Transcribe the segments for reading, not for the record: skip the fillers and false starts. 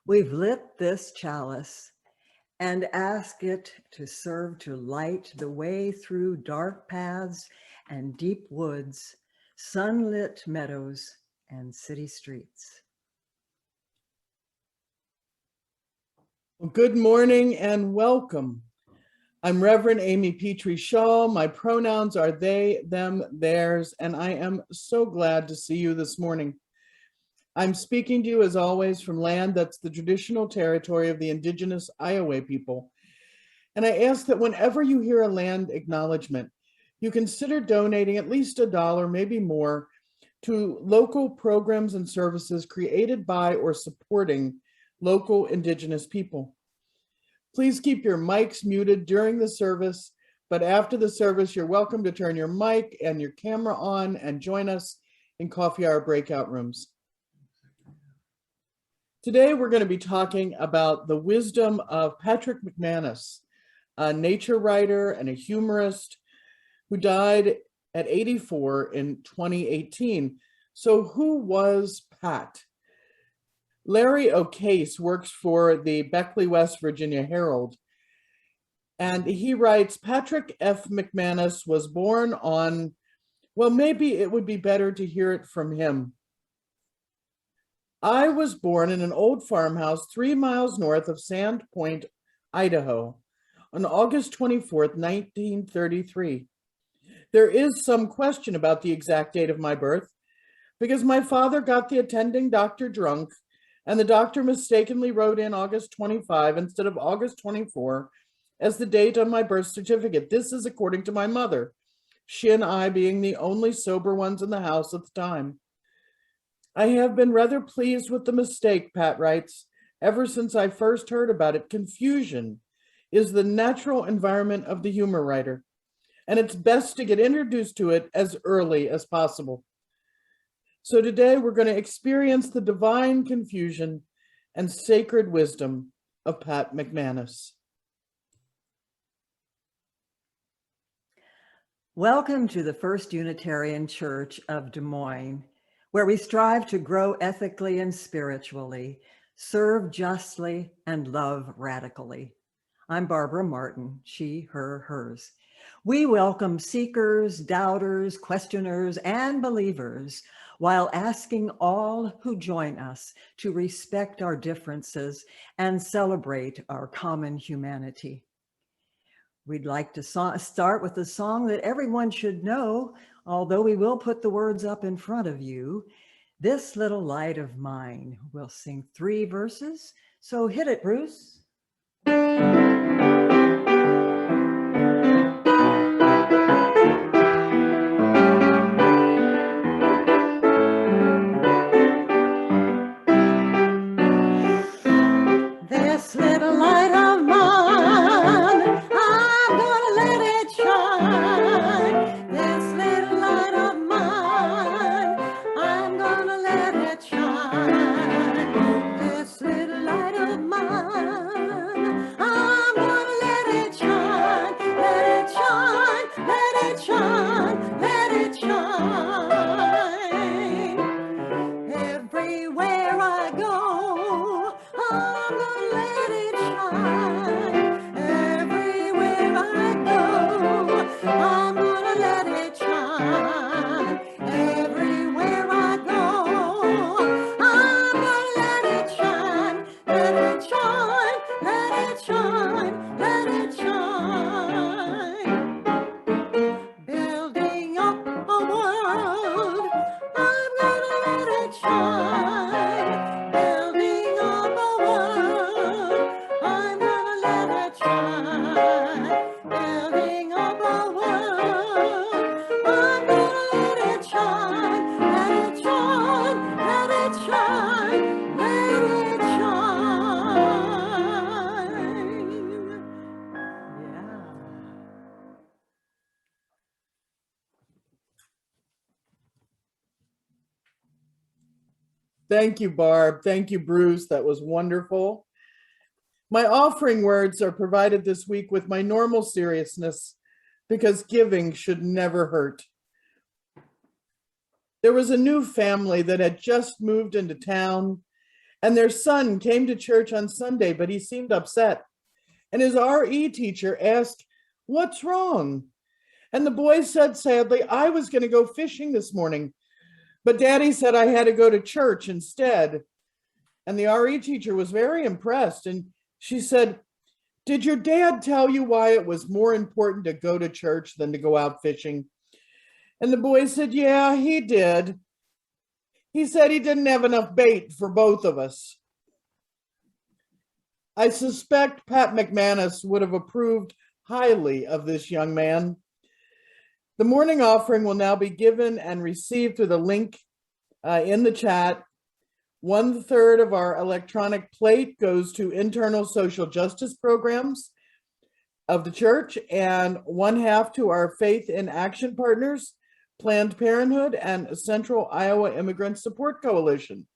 We've lit this chalice and ask it to serve to light the way through dark paths and deep woods, sunlit meadows and city streets. Well, good morning and welcome. I'm Reverend Amy Petrie Shaw. My pronouns are they, them, theirs, and I am so glad to see you this morning. I'm speaking to you as always from land that's the traditional territory of the indigenous Iowa people. And I ask that whenever you hear a land acknowledgement, you consider donating at least $1, maybe more, to local programs and services created by or supporting local indigenous people. Please keep your mics muted during the service, but after the service, you're welcome to turn your mic and your camera on and join us in coffee hour breakout rooms. Today, we're going to be talking about the wisdom of Patrick McManus, a nature writer and a humorist who died at 84 in 2018. So who was Pat? Larry O'Case works for the Beckley, West Virginia Herald, and he writes, Patrick F. McManus was born on, well, maybe it would be better to hear it from him. I was born in an old farmhouse 3 miles north of Sand Point, Idaho, on August 24th, 1933. There is some question about the exact date of my birth because my father got the attending doctor drunk and the doctor mistakenly wrote in August 25 instead of August 24 as the date on my birth certificate. This is according to my mother, she and I being the only sober ones in the house at the time. I have been rather pleased with the mistake, Pat writes, ever since I first heard about it. Confusion is the natural environment of the humor writer, and it's best to get introduced to it as early as possible. So today we're going to experience the divine confusion and sacred wisdom of Pat McManus. Welcome to the First Unitarian Church of Des Moines, where we strive to grow ethically and spiritually, serve justly, and love radically. I'm Barbara Martin, she, her, hers. We welcome seekers, doubters, questioners, and believers, while asking all who join us to respect our differences and celebrate our common humanity. We'd like to start with a song that everyone should know, although we will put the words up in front of you. This Little Light of Mine. We'll sing 3 verses, so hit it, Bruce. This little light of mine, I'm gonna let it shine. This little light of mine, I'm gonna let it shine. This little light of mine, I'm gonna let it shine. Let it shine, let it shine, let it shine. Everywhere I go, I'm gonna let it shine. Everywhere I go, I'm gonna let it shine. Everywhere I go, I'm gonna let it shine. Let it shine, let it shine, let it shine. Building up a world, I'm gonna let it shine. Building up a world, I'm gonna let it shine. Building up a world, I'm gonna let it shine. Let it shine, let it shine, let it shine. Yeah. Thank you, Barb. Thank you, Bruce. That was wonderful. My offering words are provided this week with my normal seriousness because giving should never hurt. There was a new family that had just moved into town, and their son came to church on Sunday, but he seemed upset. And his RE teacher asked, "What's wrong?" And the boy said sadly, "I was going to go fishing this morning, but Daddy said I had to go to church instead." And the RE teacher was very impressed. And she said, "Did your dad tell you why it was more important to go to church than to go out fishing?" And the boy said, "Yeah, he did. He said he didn't have enough bait for both of us. I suspect Pat McManus would have approved highly of this young man. The morning offering will now be given and received through the link in the chat. 1/3 of our electronic plate goes to internal social justice programs of the church, and 1/2 to our Faith in Action partners, Planned Parenthood and Central Iowa Immigrant Support Coalition.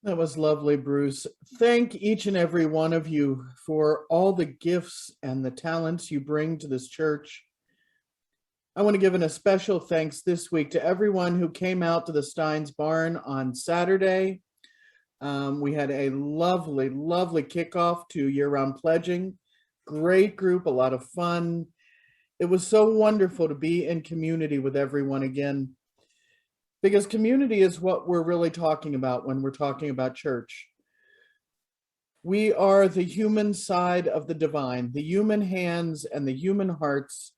That was lovely, Bruce. Thank each and every one of you for all the gifts and the talents you bring to this church. I want to give a special thanks this week to everyone who came out to the Steins Barn on Saturday. We had a lovely, lovely kickoff to year-round pledging. Great group, a lot of fun. It was so wonderful to be in community with everyone again, because community is what we're really talking about when we're talking about church. We are the human side of the divine, the human hands and the human hearts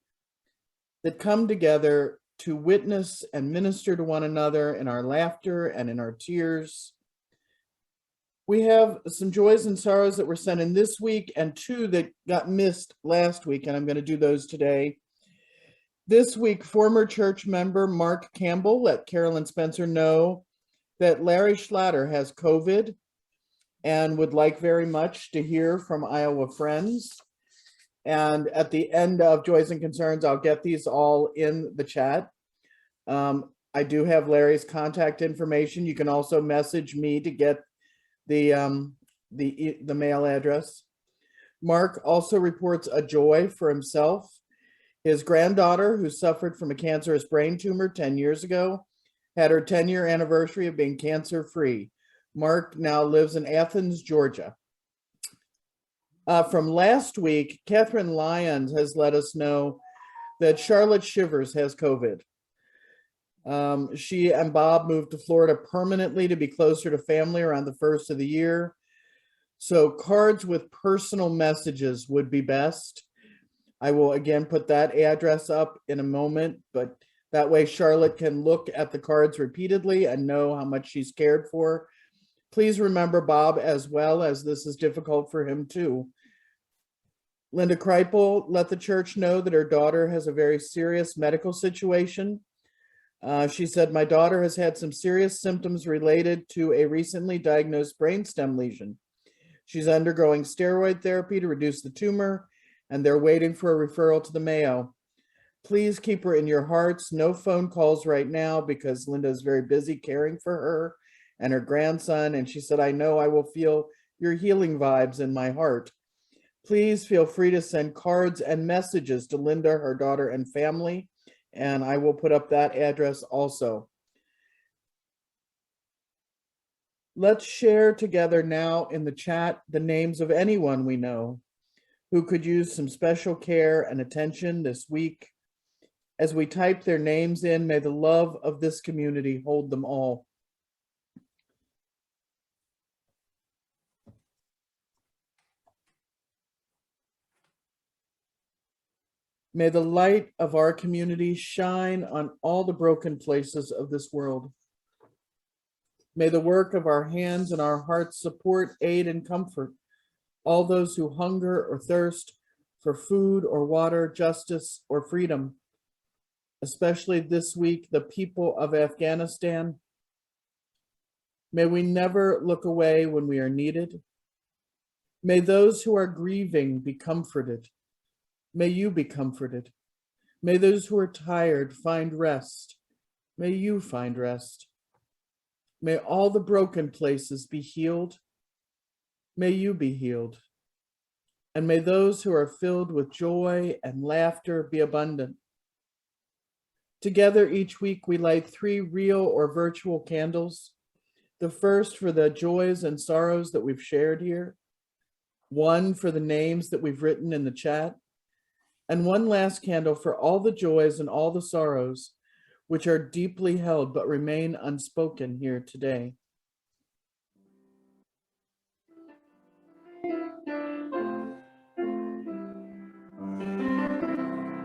that come together to witness and minister to one another in our laughter and in our tears. We have some joys and sorrows that were sent in this week and 2 that got missed last week, and I'm going to do those today. This week, former church member Mark Campbell let Carolyn Spencer know that Larry Schlatter has COVID and would like very much to hear from Iowa friends. And at the end of Joys and Concerns, I'll get these all in the chat. I do have Larry's contact information. You can also message me to get the mail address. Mark also reports a joy for himself. His granddaughter, who suffered from a cancerous brain tumor 10 years ago, had her 10-year anniversary of being cancer-free. Mark now lives in Athens, Georgia. From last week, Catherine Lyons has let us know that Charlotte Shivers has COVID. She and Bob moved to Florida permanently to be closer to family around the first of the year. So cards with personal messages would be best. I will again put that address up in a moment, but that way Charlotte can look at the cards repeatedly and know how much she's cared for. Please remember Bob as well, as this is difficult for him too. Linda Kreipel let the church know that her daughter has a very serious medical situation. She said, my daughter has had some serious symptoms related to a recently diagnosed brainstem lesion. She's undergoing steroid therapy to reduce the tumor, and they're waiting for a referral to the Mayo. Please keep her in your hearts. No phone calls right now because Linda is very busy caring for her and her grandson. And she said, I know I will feel your healing vibes in my heart. Please feel free to send cards and messages to Linda, her daughter, and family. And I will put up that address also. Let's share together now in the chat the names of anyone we know who could use some special care and attention this week. As we type their names in, may the love of this community hold them all. May the light of our community shine on all the broken places of this world. May the work of our hands and our hearts support, aid, and comfort all those who hunger or thirst for food or water, justice or freedom, especially this week, the people of Afghanistan. May we never look away when we are needed. May those who are grieving be comforted. May you be comforted. May those who are tired find rest. May you find rest. May all the broken places be healed. May you be healed. And may those who are filled with joy and laughter be abundant. Together each week we light 3 real or virtual candles. The first for the joys and sorrows that we've shared here, 1 for the names that we've written in the chat, and 1 last candle for all the joys and all the sorrows which are deeply held but remain unspoken here today.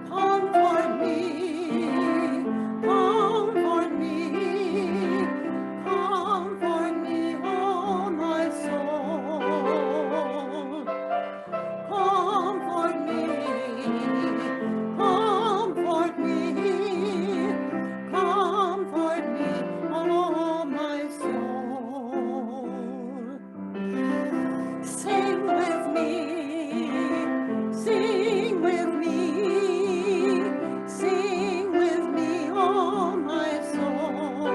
Comfort me, comfort me, comfort me, oh my soul. Comfort me, comfort me, comfort me, oh my soul. Sing with me, sing with me, sing with me, oh my soul.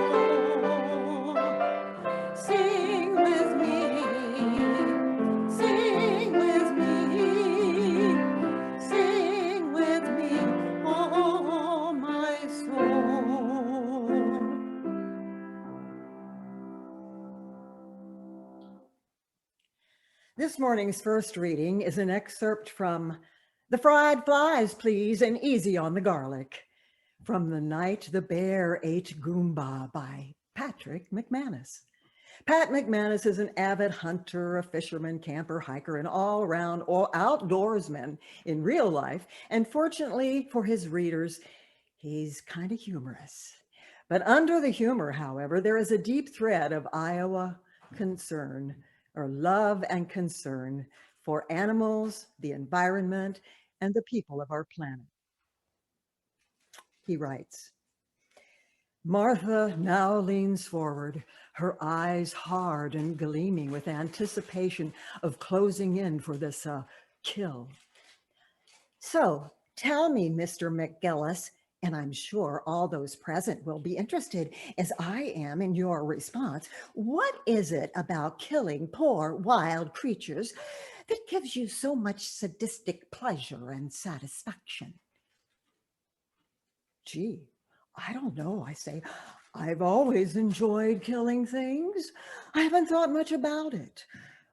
Sing with me, sing with me, sing with me, oh my soul. This morning's first reading is an excerpt from The Fried Flies, Please, and Easy on the Garlic, from The Night the Bear Ate Goomba by Patrick McManus. Pat McManus is an avid hunter, a fisherman, camper, hiker, and all-around outdoorsman in real life. And fortunately for his readers, he's kind of humorous. But under the humor, however, there is a deep thread of Iowa concern, or love and concern for animals, the environment, and the people of our planet. He writes, Martha now leans forward, her eyes hard and gleaming with anticipation of closing in for this kill. So tell me, Mr. McGillis, and I'm sure all those present will be interested, as I am in your response, what is it about killing poor wild creatures that gives you so much sadistic pleasure and satisfaction? Gee, I don't know, I say. I've always enjoyed killing things. I haven't thought much about it.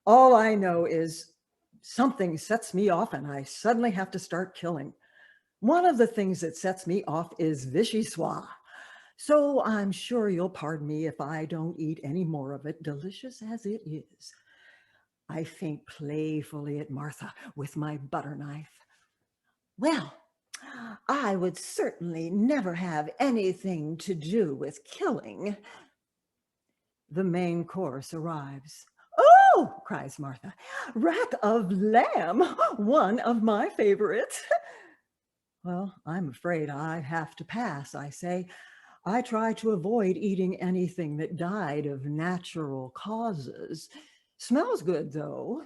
All I know is something sets me off and I suddenly have to start killing. One of the things that sets me off is vichyssoise. So I'm sure you'll pardon me if I don't eat any more of it, delicious as it is. I think playfully at Martha with my butter knife. Well, I would certainly never have anything to do with killing. The main course arrives. Oh, cries Martha, rack of lamb, one of my favorites. Well, I'm afraid I have to pass, I say. I try to avoid eating anything that died of natural causes. Smells good, though.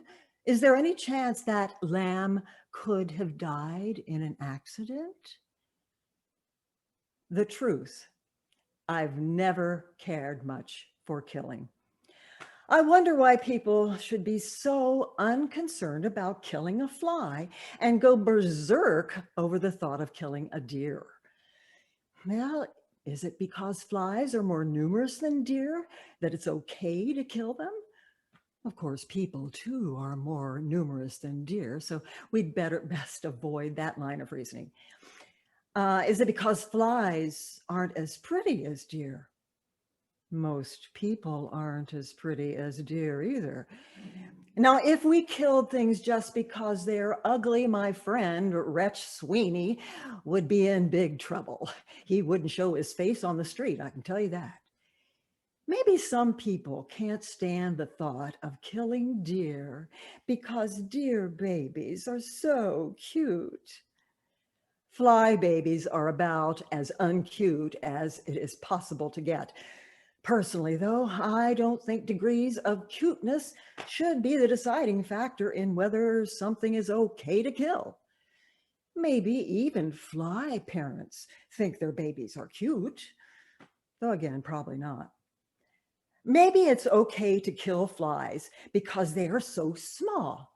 Is there any chance that lamb could have died in an accident? The truth, I've never cared much for killing. I wonder why people should be so unconcerned about killing a fly and go berserk over the thought of killing a deer. Well, Is it because flies are more numerous than deer that it's okay to kill them? Of course, people too are more numerous than deer, so we'd best avoid that line of reasoning. Is it because flies aren't as pretty as deer? Most people aren't as pretty as deer either. Now, if we killed things just because they're ugly, my friend Wretch Sweeney would be in big trouble. He wouldn't show his face on the street, I can tell you that. Maybe some people can't stand the thought of killing deer because deer babies are so cute. Fly babies are about as uncute as it is possible to get. Personally, though, I don't think degrees of cuteness should be the deciding factor in whether something is okay to kill. Maybe even fly parents think their babies are cute, though again, probably not. Maybe it's okay to kill flies because they are so small.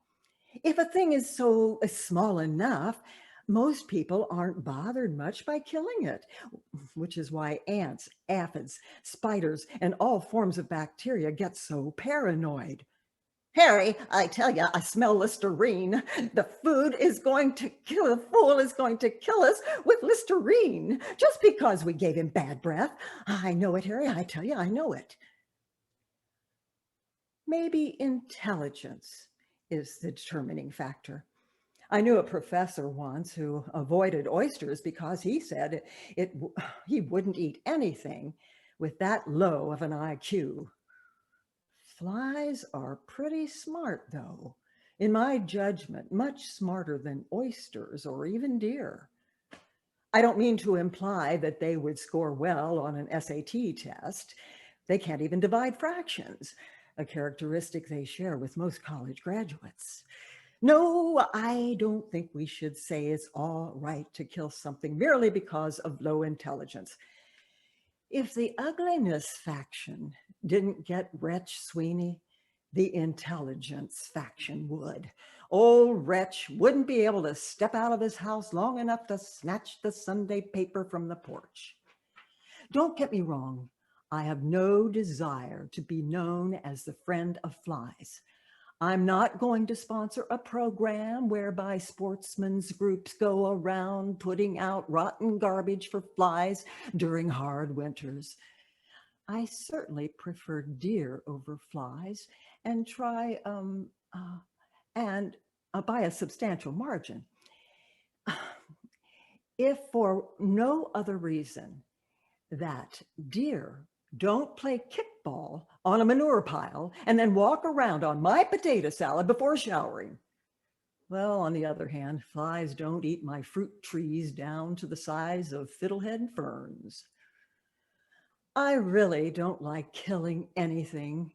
If a thing is so small enough, most people aren't bothered much by killing it, which is why ants, aphids, spiders, and all forms of bacteria get so paranoid. Harry, I tell you, I smell Listerine. The fool is going to kill us with Listerine just because we gave him bad breath. I know it, Harry. I tell you, I know it. Maybe intelligence is the determining factor. I knew a professor once who avoided oysters because he said he wouldn't eat anything with that low of an IQ. Flies are pretty smart, though. In my judgment, much smarter than oysters or even deer. I don't mean to imply that they would score well on an SAT test. They can't even divide fractions, a characteristic they share with most college graduates. No, I don't think we should say it's all right to kill something merely because of low intelligence. If the ugliness faction didn't get Wretch Sweeney, the intelligence faction would. Old Wretch wouldn't be able to step out of his house long enough to snatch the Sunday paper from the porch. Don't get me wrong. I have no desire to be known as the friend of flies. I'm not going to sponsor a program whereby sportsmen's groups go around putting out rotten garbage for flies during hard winters. I certainly prefer deer over flies and by a substantial margin. If for no other reason that deer don't play kickball on a manure pile and then walk around on my potato salad before showering. Well, on the other hand, flies don't eat my fruit trees down to the size of fiddlehead ferns. I really don't like killing anything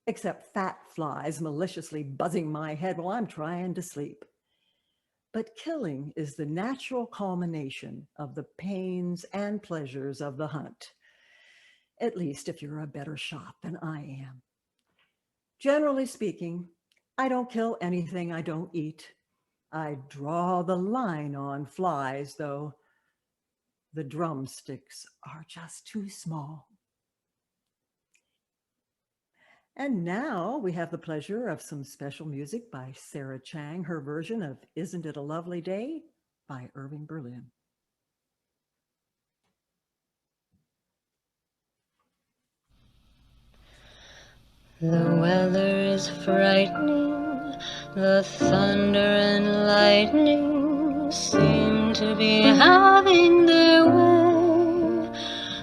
except fat flies maliciously buzzing my head while I'm trying to sleep. But killing is the natural culmination of the pains and pleasures of the hunt. At least if you're a better shot than I am. Generally speaking, I don't kill anything I don't eat. I draw the line on flies, though. The drumsticks are just too small. And now we have the pleasure of some special music by Sarah Chang, her version of Isn't It a Lovely Day by Irving Berlin. The weather is frightening, the thunder and lightning seem to be having their way.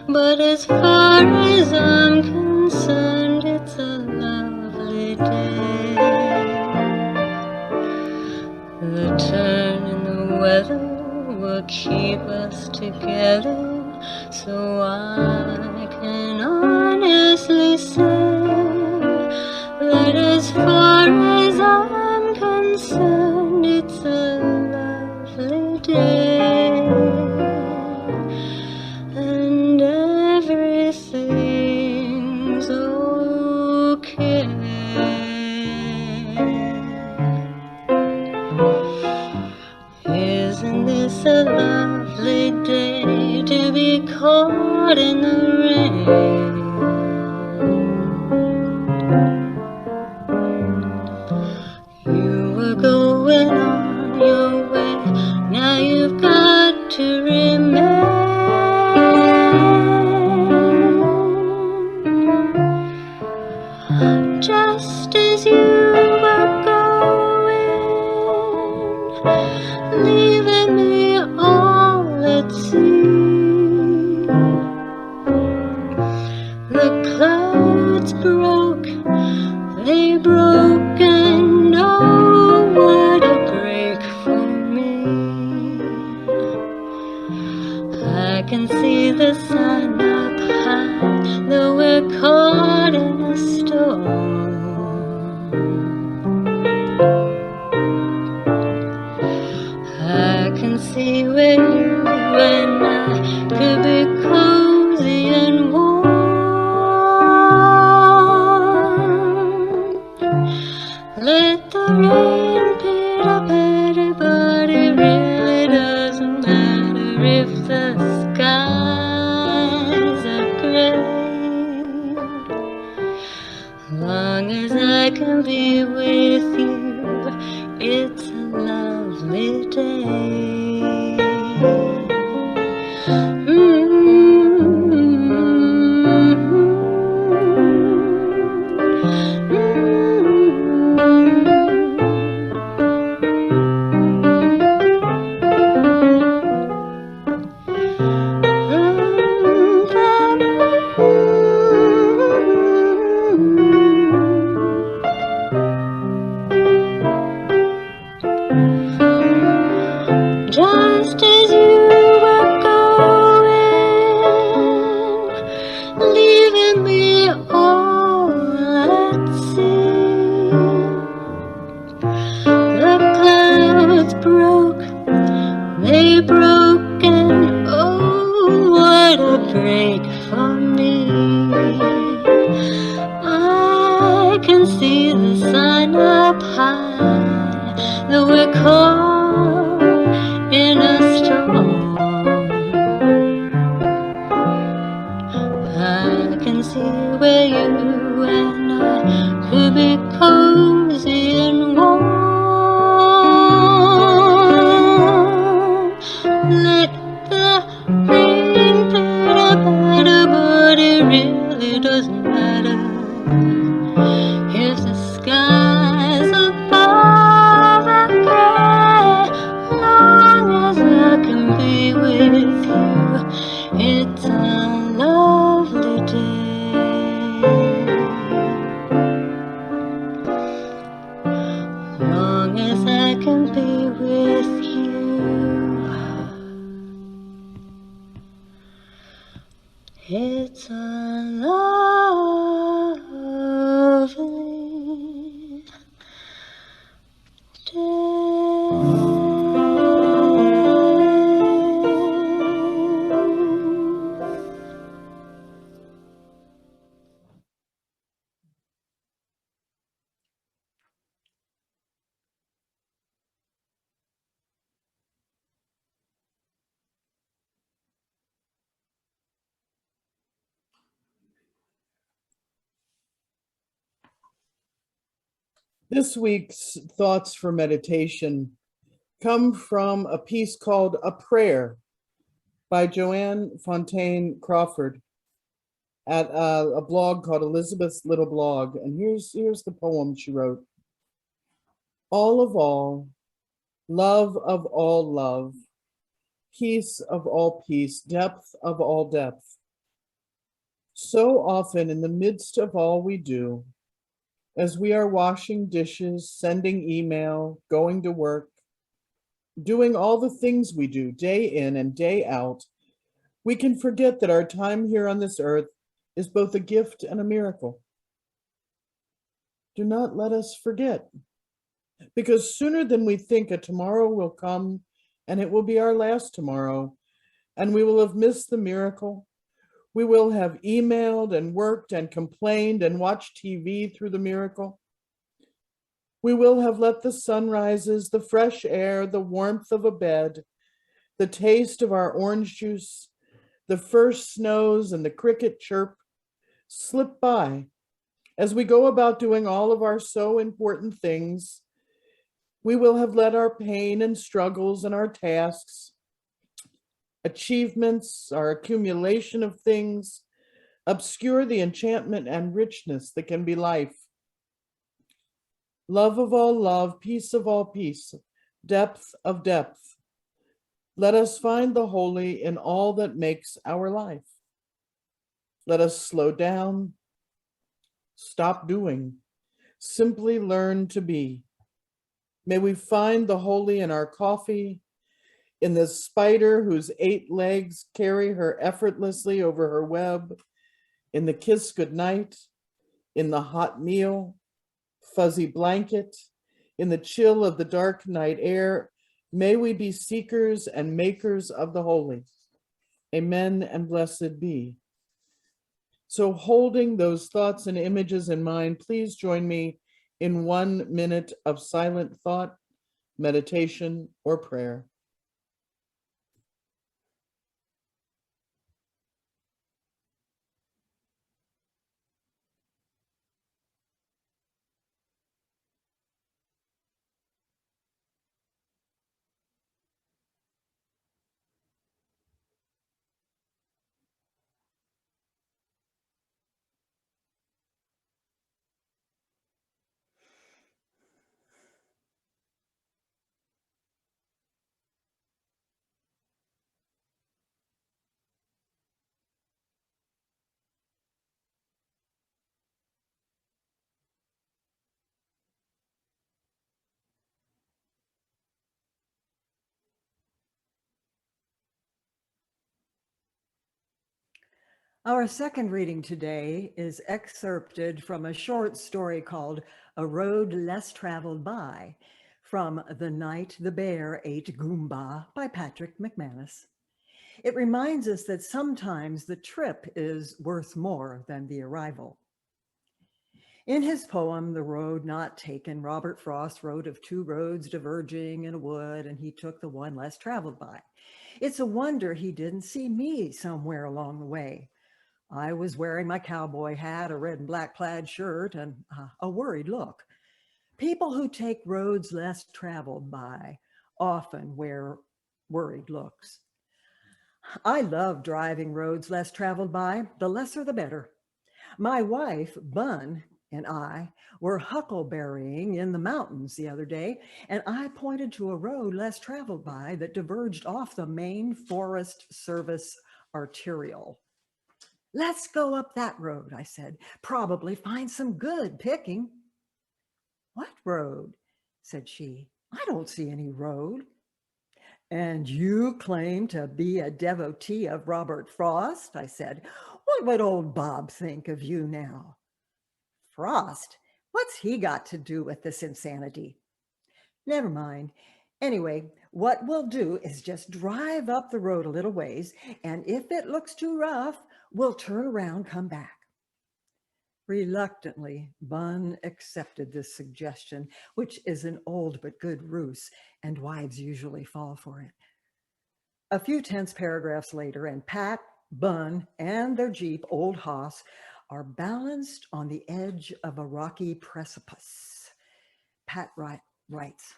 But as far as I'm concerned, it's a lovely day. The turn in the weather will keep us together, so I can honestly say that as far as I'm concerned, it's a lovely day, and everything's okay. Isn't this a lovely day to be caught went on your way. Now you've got to remain. Just as you were going, leaving me all at sea. The clouds broke, they broke, and oh, what a break for me. I can see the sun up high, though we're caught in a storm. I can see where you and I could be cozy and warm. Let the rain pitter patter, but it really doesn't matter if the skies are gray. Long as I can be with you, it's a lovely day. Just as you were going, leaving me all at sea. The clouds broke, they broke, and oh, what a break for me. I can see the sun up high, though we're caught in a storm. I can see where you and I could be cozy and warm. Let the rain patter patter, but it really doesn't matter if the skies above are gray. Long as I can be with you, it's a lovely day. Long as I can be with you, it's a lovely day. This week's thoughts for meditation come from a piece called A Prayer by Joanne Fontaine Crawford at a blog called Elizabeth's Little Blog. And here's the poem she wrote. All, love of all love, peace of all peace, depth of all depth. So often in the midst of all we do, as we are washing dishes, sending email, going to work, doing all the things we do day in and day out, we can forget that our time here on this earth is both a gift and a miracle. Do not let us forget, because sooner than we think a tomorrow will come, and it will be our last tomorrow, and we will have missed the miracle. We will have emailed and worked and complained and watched TV through the miracle. We will have let the sunrises, the fresh air, the warmth of a bed, the taste of our orange juice, the first snows and the cricket chirp slip by as we go about doing all of our so important things We will have let our pain and struggles and our tasks, achievements, our accumulation of things, obscure the enchantment and richness that can be life. Love of all love, peace of all peace, depth of depth. Let us find the holy in all that makes our life. Let us slow down, stop doing, simply learn to be. May we find the holy in our coffee, in the spider whose 8 legs carry her effortlessly over her web, in the kiss goodnight, in the hot meal, fuzzy blanket, in the chill of the dark night air. May we be seekers and makers of the holy. Amen and blessed be. So holding those thoughts and images in mind, please join me in 1 minute of silent thought, meditation, or prayer. Our second reading today is excerpted from a short story called A Road Less Traveled By, from The Night the Bear Ate Goomba by Patrick McManus. It reminds us that sometimes the trip is worth more than the arrival. In his poem, The Road Not Taken, Robert Frost wrote of 2 roads diverging in a wood, and he took the one less traveled by. It's a wonder he didn't see me somewhere along the way. I was wearing my cowboy hat, a red and black plaid shirt, and a worried look. People who take roads less traveled by often wear worried looks. I love driving roads less traveled by, the lesser the better. My wife, Bun, and I were huckleberrying in the mountains the other day, and I pointed to a road less traveled by that diverged off the main Forest Service arterial. "Let's go up that road," I said. "Probably find some good picking." "What road?" said she. "I don't see any road." "And you claim to be a devotee of Robert Frost?" I said. "What would old Bob think of you now?" "Frost? What's he got to do with this insanity?" "Never mind. Anyway, what we'll do is just drive up the road a little ways, and if it looks too rough, we'll turn around, come back." Reluctantly, Bun accepted this suggestion, which is an old but good ruse, and wives usually fall for it. A few tense paragraphs later, and Pat, Bun, and their Jeep, Old Hoss, are balanced on the edge of a rocky precipice. Pat writes,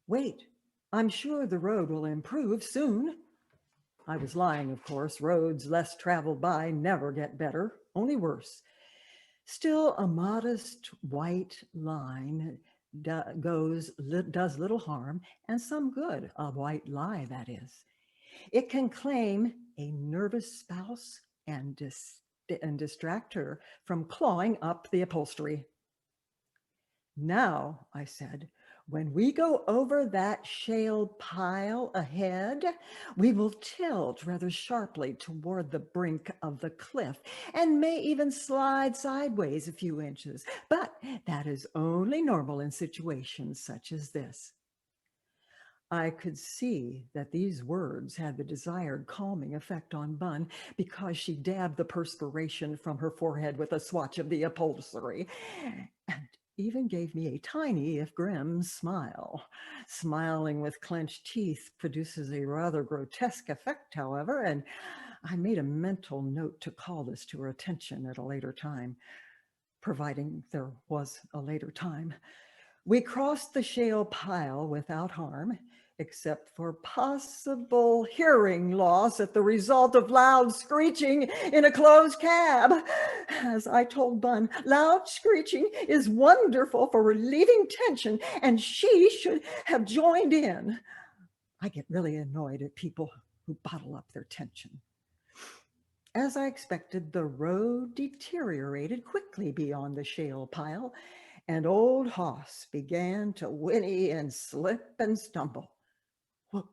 "Wait, I'm sure the road will improve soon." I was lying, of course. Roads less traveled by never get better, only worse. Still, a modest white line does little harm and some good, a white lie, that is. It can claim a nervous spouse and distract her from clawing up the upholstery. "Now," I said, "when we go over that shale pile ahead, we will tilt rather sharply toward the brink of the cliff and may even slide sideways a few inches. But that is only normal in situations such as this." I could see that these words had the desired calming effect on Bun, because she dabbed the perspiration from her forehead with a swatch of the upholstery and even gave me a tiny, if grim, smile. Smiling with clenched teeth produces a rather grotesque effect, however, and I made a mental note to call this to her attention at a later time, providing there was a later time. We crossed the shale pile without harm, except for possible hearing loss at the result of loud screeching in a closed cab. As I told Bun, loud screeching is wonderful for relieving tension, and she should have joined in. I get really annoyed at people who bottle up their tension. As I expected, the road deteriorated quickly beyond the shale pile, and old Hoss began to whinny and slip and stumble.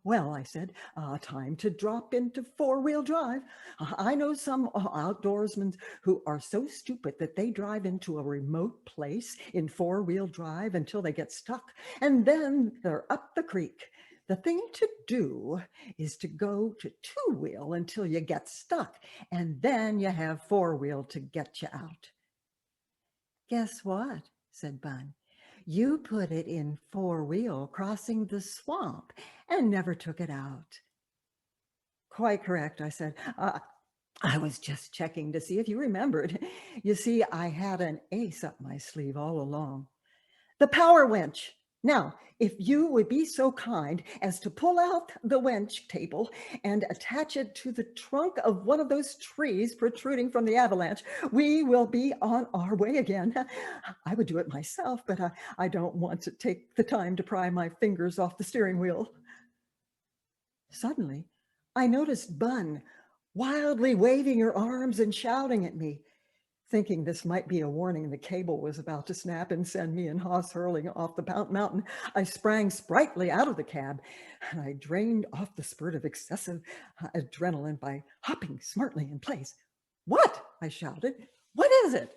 Well, I said, time to drop into four-wheel drive. I know some outdoorsmen who are so stupid that they drive into a remote place in four-wheel drive until they get stuck, and then they're up the creek. The thing to do is to go to two-wheel until you get stuck, and then you have four-wheel to get you out. Guess what? Said Bun. You put it in four-wheel crossing the swamp and never took it out. Quite correct, I said. I was just checking to see if you remembered. You see, I had an ace up my sleeve all along. The power winch. Now, if you would be so kind as to pull out the winch cable and attach it to the trunk of one of those trees protruding from the avalanche, we will be on our way again. I would do it myself, but I don't want to take the time to pry my fingers off the steering wheel. Suddenly, I noticed Bun wildly waving her arms and shouting at me. Thinking this might be a warning the cable was about to snap and send me and Hoss hurling off the mountain, I sprang sprightly out of the cab, and I drained off the spurt of excessive adrenaline by hopping smartly in place. What? I shouted. What is it?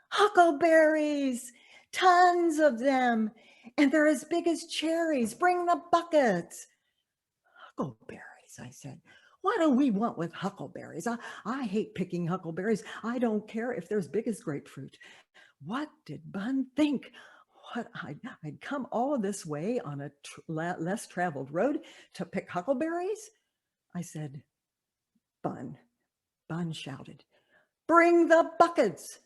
Huckleberries! Tons of them! And they're as big as cherries. Bring the buckets. Huckleberries, I said. What do we want with huckleberries? I hate picking huckleberries. I don't care if they're as big as grapefruit. What did Bun think? What I'd come all this way on a less traveled road to pick huckleberries? I said, Bun. Bun shouted, bring the buckets.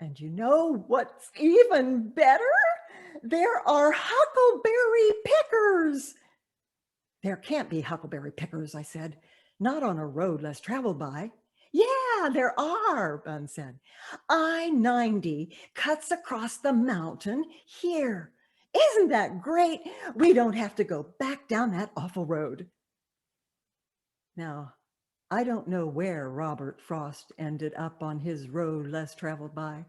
And you know what's even better? There are huckleberry pickers. There can't be huckleberry pickers, I said. Not on a road less traveled by. Yeah, there are, Bun said. I-90 cuts across the mountain here. Isn't that great? We don't have to go back down that awful road. Now, I don't know where Robert Frost ended up on his road less traveled by,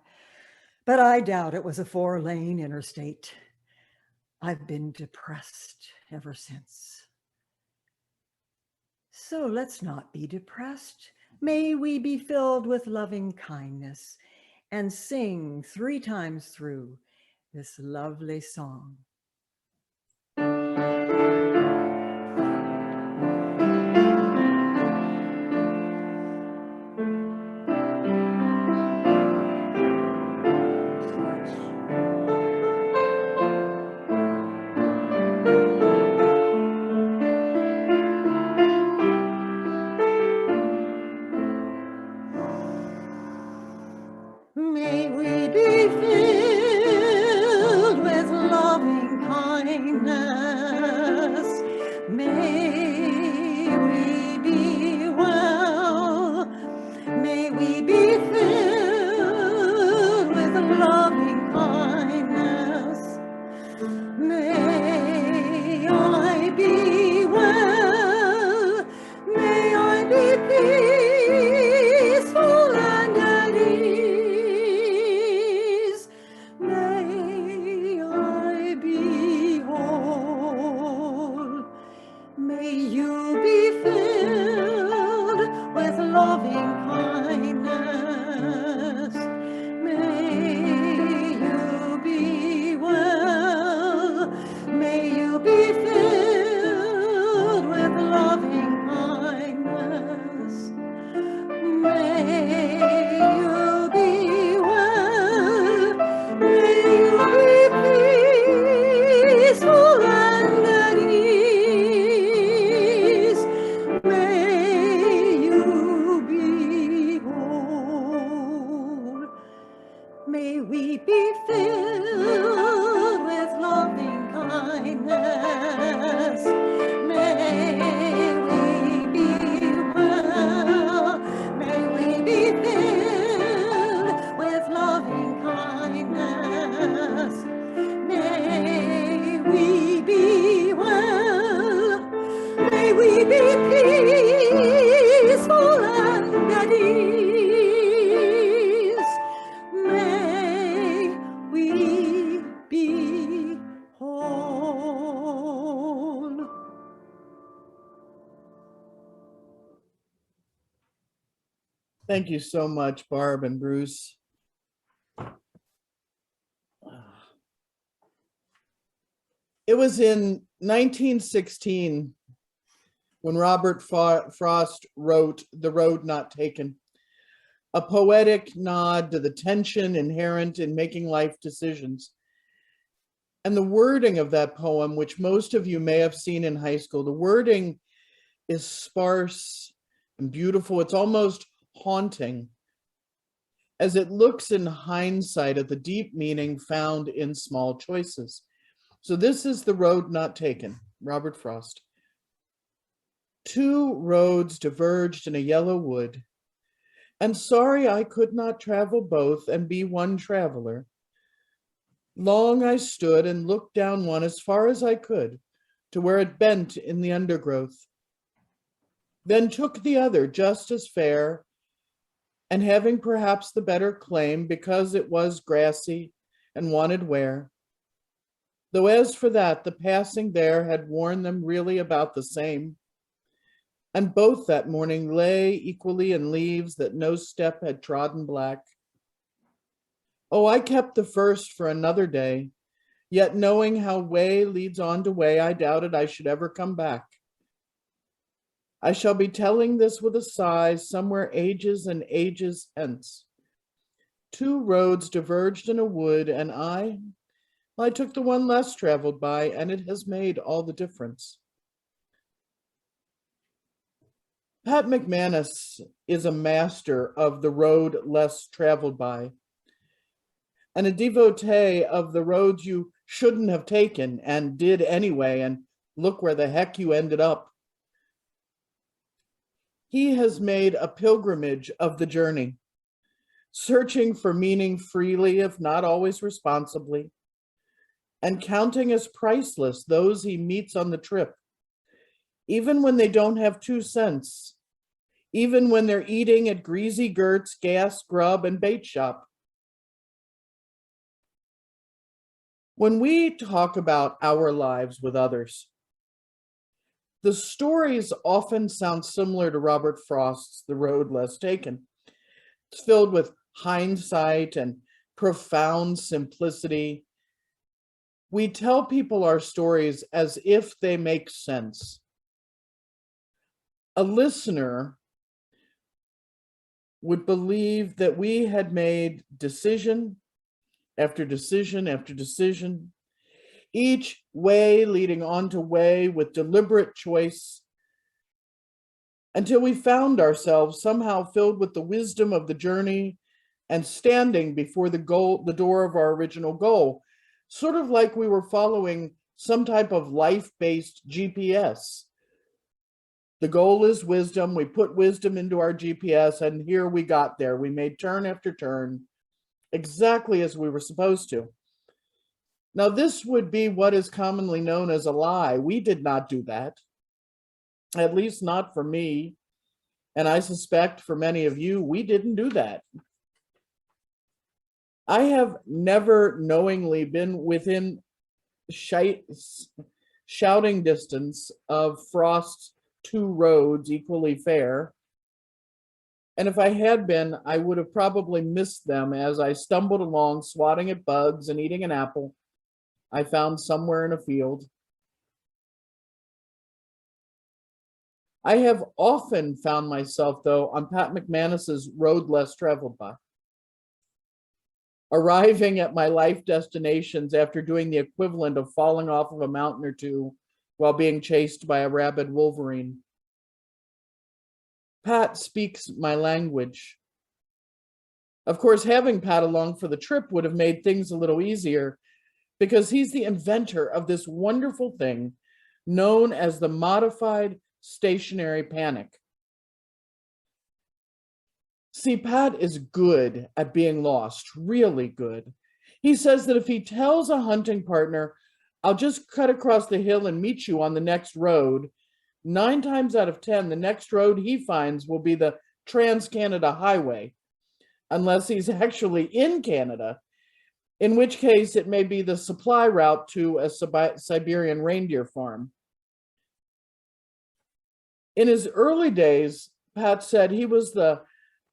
but I doubt it was a 4-lane interstate. I've been depressed ever since. So let's not be depressed. May we be filled with loving kindness and sing 3 times through this lovely song. May we be filled with loving kindness. May we be well. May we be filled with loving kindness. May I be well. May I be peaceful and at ease. May I be whole. May you be filled with loving kindness. May you be well. Thank you so much, Barb and Bruce. It was in 1916 when Robert Frost wrote The Road Not Taken, a poetic nod to the tension inherent in making life decisions. And the wording of that poem, which most of you may have seen in high school, the wording is sparse and beautiful. It's almost haunting as it looks in hindsight at the deep meaning found in small choices. So this is The Road Not Taken, Robert Frost. Two roads diverged in a yellow wood, and sorry I could not travel both and be one traveler. Long I stood and looked down one as far as I could to where it bent in the undergrowth, then took the other just as fair, and having perhaps the better claim because it was grassy and wanted wear. Though as for that, the passing there had worn them really about the same, and both that morning lay equally in leaves that no step had trodden black. Oh, I kept the first for another day, yet knowing how way leads on to way, I doubted I should ever come back. I shall be telling this with a sigh somewhere ages and ages hence. Two roads diverged in a wood, and I took the one less traveled by, and it has made all the difference. Pat McManus is a master of the road less traveled by, and a devotee of the roads you shouldn't have taken and did anyway, and look where the heck you ended up. He has made a pilgrimage of the journey, searching for meaning freely, if not always responsibly, and counting as priceless those he meets on the trip, even when they don't have 2 cents, even when they're eating at Greasy Gert's gas, grub, and bait shop. When we talk about our lives with others, the stories often sound similar to Robert Frost's The Road Less Taken. It's filled with hindsight and profound simplicity. We tell people our stories as if they make sense. A listener would believe that we had made decision after decision after decision, each way leading on to way with deliberate choice, until we found ourselves somehow filled with the wisdom of the journey and standing before the door of our original goal, sort of like we were following some type of life-based GPS. The goal is wisdom. We put wisdom into our GPS, and here we got there. We made turn after turn, exactly as we were supposed to. Now, this would be what is commonly known as a lie. We did not do that, at least not for me, and I suspect for many of you, we didn't do that. I have never knowingly been within shouting distance of Frost's Two Roads Equally Fair, and if I had been, I would have probably missed them as I stumbled along, swatting at bugs and eating an apple I found somewhere in a field. I have often found myself, though, on Pat McManus's Road Less Traveled By, arriving at my life destinations after doing the equivalent of falling off of a mountain or two while being chased by a rabid wolverine. Pat speaks my language. Of course, having Pat along for the trip would have made things a little easier, because he's the inventor of this wonderful thing known as the modified stationary panic. See, Pat is good at being lost, really good. He says that if he tells a hunting partner, I'll just cut across the hill and meet you on the next road, 9 times out of 10, the next road he finds will be the Trans-Canada Highway, unless he's actually in Canada, in which case it may be the supply route to a Siberian reindeer farm. In his early days, Pat said he was the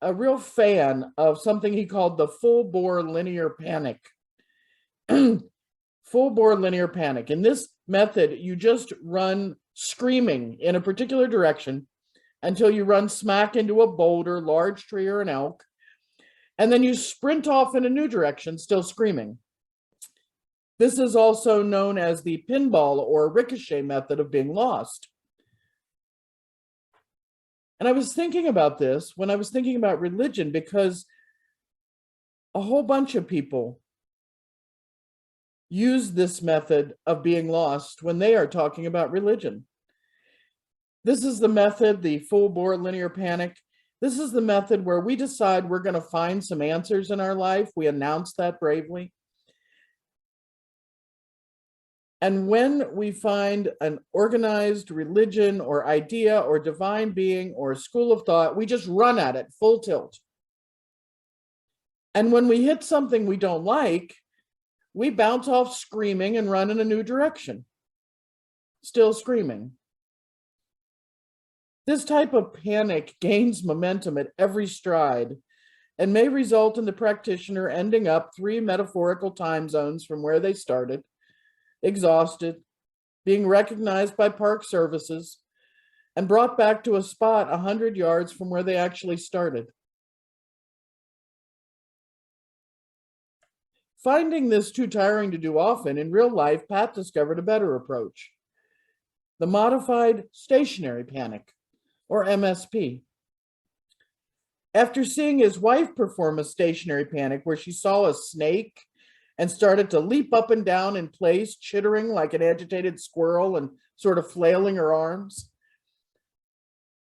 a real fan of something he called the full-bore linear panic. Full-bore linear panic. In this method, you just run screaming in a particular direction until you run smack into a boulder, large tree, or an elk, and then you sprint off in a new direction, still screaming. This is also known as the pinball or ricochet method of being lost. And I was thinking about this when I was thinking about religion, because a whole bunch of people use this method of being lost when they are talking about religion. This is the method, the full-bore linear panic. This is the method where we decide we're going to find some answers in our life. We announce that bravely. And when we find an organized religion or idea or divine being or school of thought, we just run at it full tilt. And when we hit something we don't like, we bounce off screaming and run in a new direction, still screaming. This type of panic gains momentum at every stride and may result in the practitioner ending up 3 metaphorical time zones from where they started, exhausted, being recognized by park services, and brought back to a spot 100 yards from where they actually started. Finding this too tiring to do often, in real life, Pat discovered a better approach: the modified stationary panic, or MSP. After seeing his wife perform a stationary panic where she saw a snake and started to leap up and down in place, chittering like an agitated squirrel and sort of flailing her arms,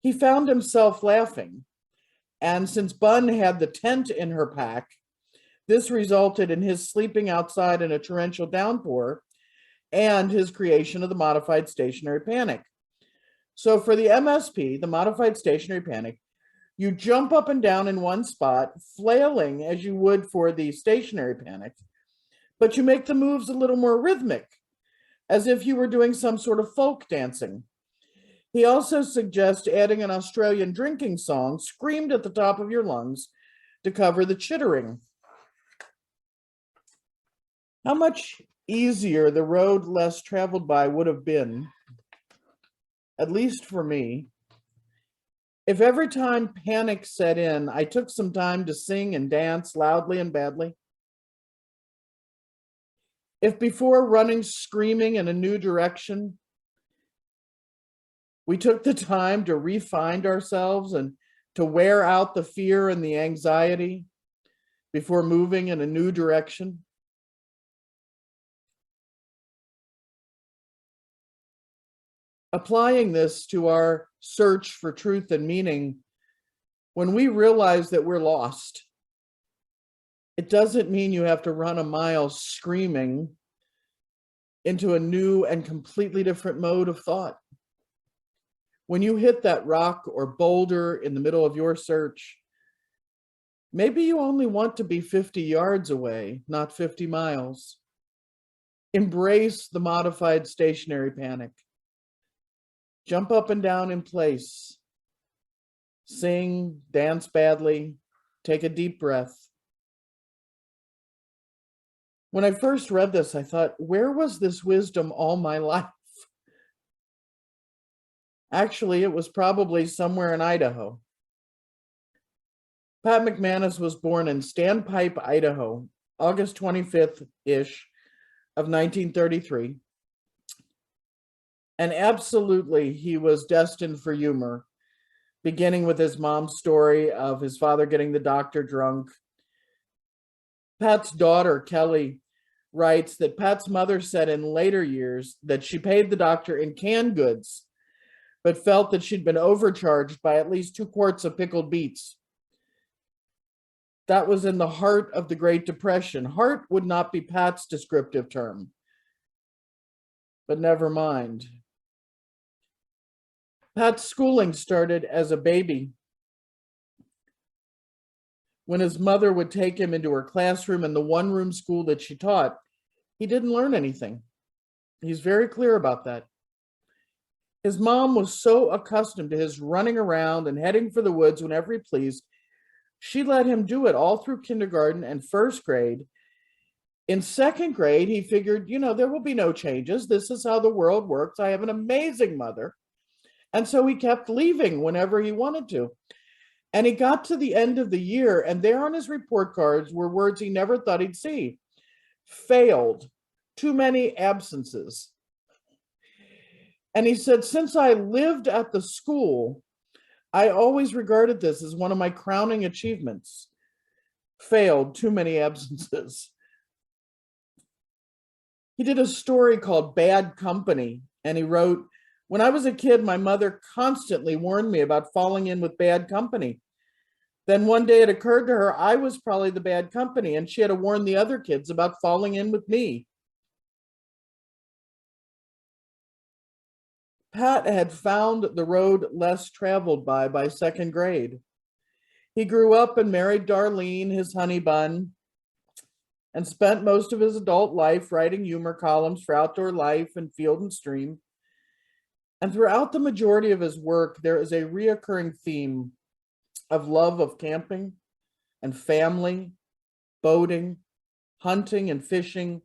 he found himself laughing. And since Bun had the tent in her pack, this resulted in his sleeping outside in a torrential downpour and his creation of the modified stationary panic. So for the MSP, the modified stationary panic, you jump up and down in one spot, flailing as you would for the stationary panic, but you make the moves a little more rhythmic, as if you were doing some sort of folk dancing. He also suggests adding an Australian drinking song screamed at the top of your lungs to cover the chittering. How much easier the road less traveled by would have been, at least for me, if every time panic set in, I took some time to sing and dance loudly and badly. If before running screaming in a new direction, we took the time to re-find ourselves and to wear out the fear and the anxiety before moving in a new direction. Applying this to our search for truth and meaning, when we realize that we're lost, it doesn't mean you have to run a mile screaming into a new and completely different mode of thought. When you hit that rock or boulder in the middle of your search, maybe you only want to be 50 yards away, not 50 miles. Embrace the modified stationary panic. Jump up and down in place. Sing, dance badly, take a deep breath. When I first read this, I thought, where was this wisdom all my life? Actually, it was probably somewhere in Idaho. Pat McManus was born in Standpipe, Idaho, August 25th-ish of 1933. And absolutely, he was destined for humor, beginning with his mom's story of his father getting the doctor drunk. Pat's daughter, Kelly, writes that Pat's mother said in later years that she paid the doctor in canned goods, but felt that she'd been overcharged by at least 2 quarts of pickled beets. That was in the heart of the Great Depression. Heart would not be Pat's descriptive term, but never mind. Pat's schooling started as a baby. When his mother would take him into her classroom in the one-room school that she taught, he didn't learn anything. He's very clear about that. His mom was so accustomed to his running around and heading for the woods whenever he pleased She let him do it all through kindergarten and first grade. In second grade, he figured, there will be no changes. This is how the world works. I have an amazing mother. And so he kept leaving whenever he wanted to. And he got to the end of the year, and there on his report cards were words he never thought he'd see. Failed, too many absences. And he said, since I lived at the school, I always regarded this as one of my crowning achievements. Failed, too many absences. He did a story called Bad Company, and he wrote, when I was a kid, my mother constantly warned me about falling in with bad company. Then one day it occurred to her I was probably the bad company, and she had to warn the other kids about falling in with me. Pat had found the road less traveled by second grade. He grew up and married Darlene, his honey bun, and spent most of his adult life writing humor columns for Outdoor Life and Field and Stream. And throughout the majority of his work, there is a reoccurring theme of love of camping and family, boating, hunting, and fishing,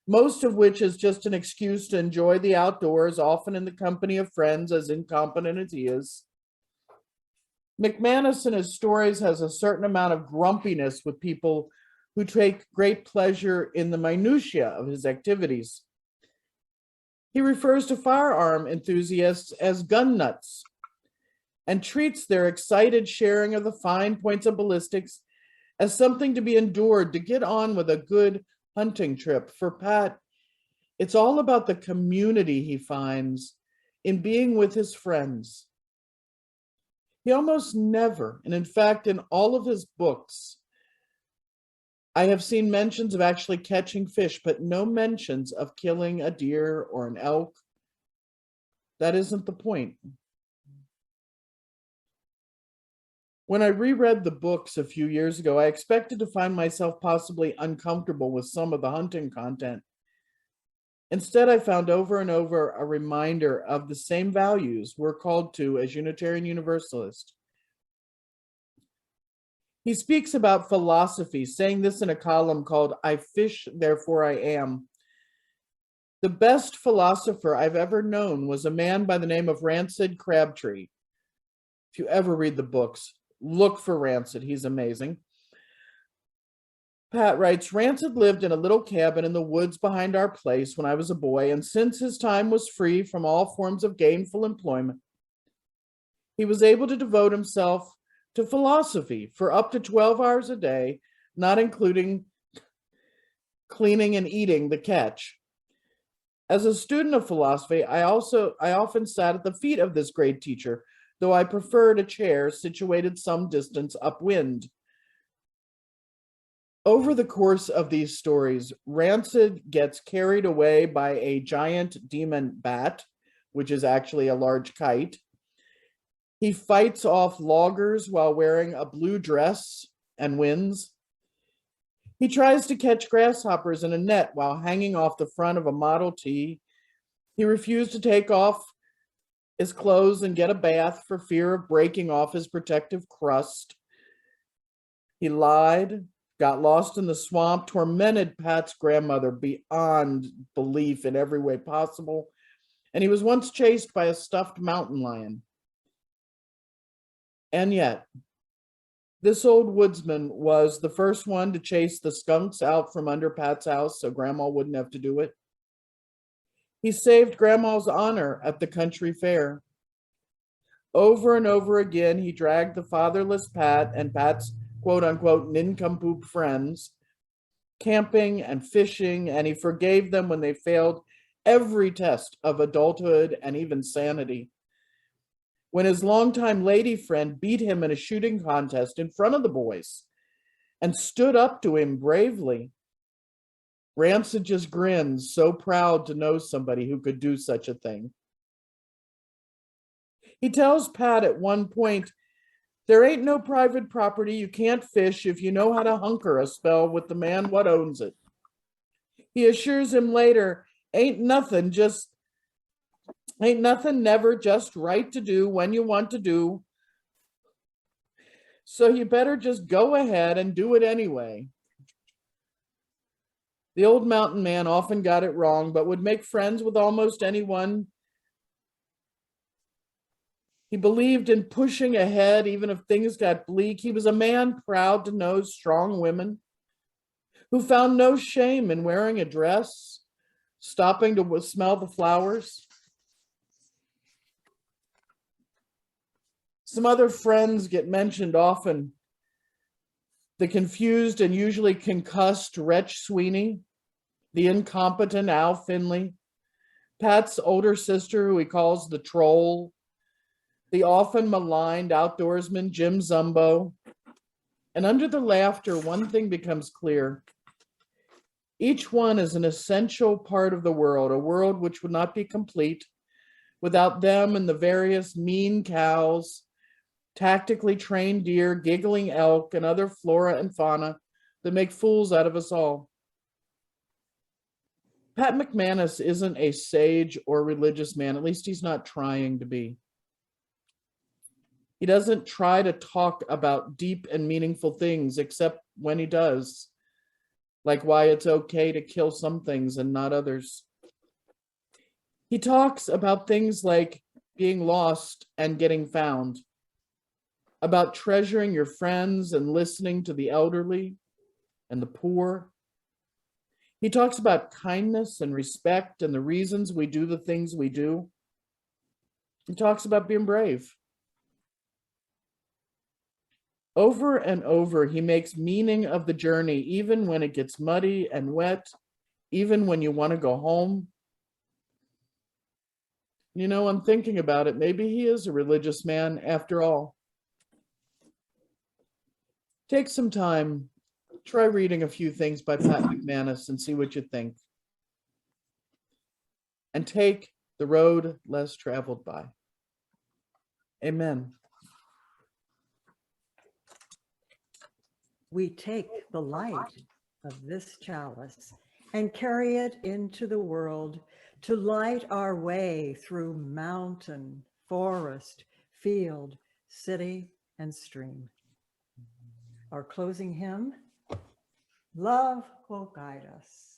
most of which is just an excuse to enjoy the outdoors, often in the company of friends, as incompetent as he is. McManus in his stories has a certain amount of grumpiness with people who take great pleasure in the minutiae of his activities. He refers to firearm enthusiasts as gun nuts and treats their excited sharing of the fine points of ballistics as something to be endured to get on with a good hunting trip. For Pat, it's all about the community he finds in being with his friends. He almost never, and in fact, in all of his books, I have seen mentions of actually catching fish, but no mentions of killing a deer or an elk. That isn't the point. When I reread the books a few years ago, I expected to find myself possibly uncomfortable with some of the hunting content. Instead, I found over and over a reminder of the same values we're called to as Unitarian Universalists. He speaks about philosophy, saying this in a column called I Fish, Therefore I Am. The best philosopher I've ever known was a man by the name of Rancid Crabtree. If you ever read the books, look for Rancid. He's amazing. Pat writes, Rancid lived in a little cabin in the woods behind our place when I was a boy, and since his time was free from all forms of gainful employment, he was able to devote himself to philosophy for up to 12 hours a day, not including cleaning and eating the catch. As a student of philosophy, I often sat at the feet of this great teacher, though I preferred a chair situated some distance upwind. Over the course of these stories, Rancid gets carried away by a giant demon bat, which is actually a large kite. He fights off loggers while wearing a blue dress and wins. He tries to catch grasshoppers in a net while hanging off the front of a Model T. He refused to take off his clothes and get a bath for fear of breaking off his protective crust. He lied, got lost in the swamp, tormented Pat's grandmother beyond belief in every way possible, and he was once chased by a stuffed mountain lion. And yet, this old woodsman was the first one to chase the skunks out from under Pat's house so Grandma wouldn't have to do it. He saved Grandma's honor at the country fair. Over and over again, he dragged the fatherless Pat and Pat's quote-unquote nincompoop friends camping and fishing, and he forgave them when they failed every test of adulthood and even sanity. When his longtime lady friend beat him in a shooting contest in front of the boys and stood up to him bravely, Rancid just grins, so proud to know somebody who could do such a thing. He tells Pat at one point, there ain't no private property. You can't fish if you know how to hunker a spell with the man what owns it. He assures him later, ain't nothing, never just right to do when you want to do. So you better just go ahead and do it anyway. The old mountain man often got it wrong, but would make friends with almost anyone. He believed in pushing ahead, even if things got bleak. He was a man proud to know strong women, who found no shame in wearing a dress, stopping to smell the flowers. Some other friends get mentioned often. The confused and usually concussed Wretch Sweeney, the incompetent Al Finley, Pat's older sister, who he calls the Troll, the often maligned outdoorsman Jim Zumbo. And under the laughter, one thing becomes clear. Each one is an essential part of the world, a world which would not be complete without them and the various mean cows, tactically trained deer, giggling elk, and other flora and fauna that make fools out of us all. Pat McManus isn't a sage or religious man, at least he's not trying to be. He doesn't try to talk about deep and meaningful things, except when he does, like why it's okay to kill some things and not others. He talks about things like being lost and getting found, about treasuring your friends and listening to the elderly and the poor. He talks about kindness and respect and the reasons we do the things we do. He talks about being brave. Over and over, he makes meaning of the journey, even when it gets muddy and wet, even when you want to go home. You know, I'm thinking about it. Maybe he is a religious man after all. Take some time, try reading a few things by Pat McManus and see what you think. And take the road less traveled by. Amen. We take the light of this chalice and carry it into the world to light our way through mountain, forest, field, city, and stream. Our closing hymn, Love Will Guide Us.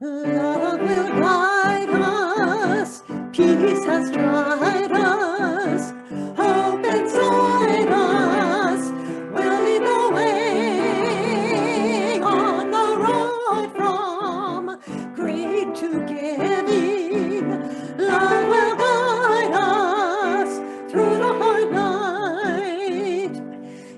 Love will guide us, peace has tried us, hope inside us will lead the way on the road from greed to giving. Love will guide us through the hard night.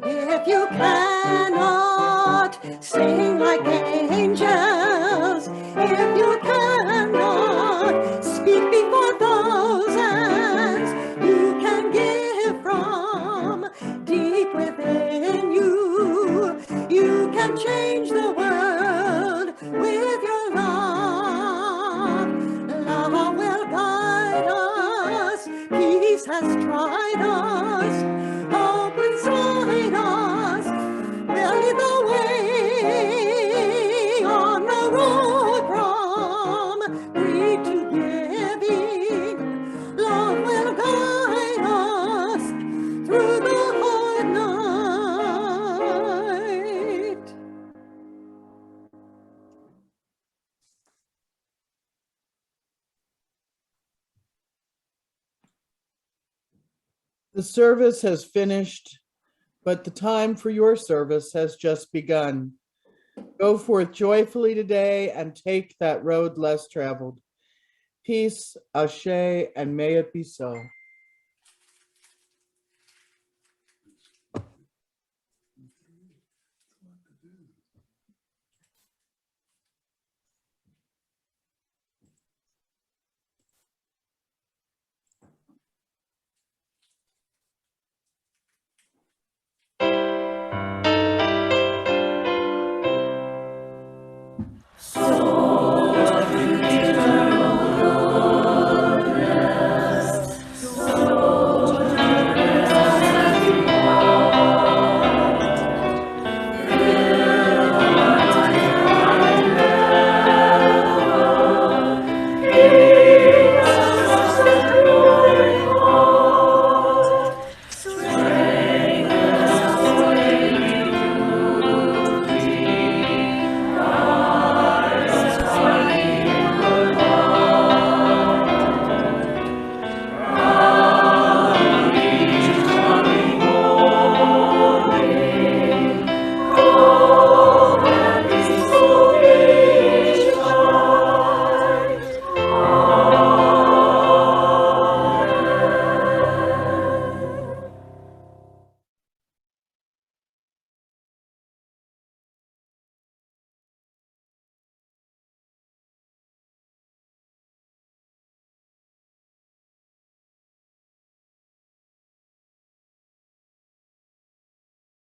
If you cannot sing like angels, if you cannot speak before thousands, you can give from deep within you. You can change the world with your love. Love will guide us. Peace has tried us. Hope inside us. They'll lead the way on the road from greed to giving. Love will guide us through the hard night. The service has finished, but the time for your service has just begun. Go forth joyfully today and take that road less traveled. Peace, ashe, and may it be so.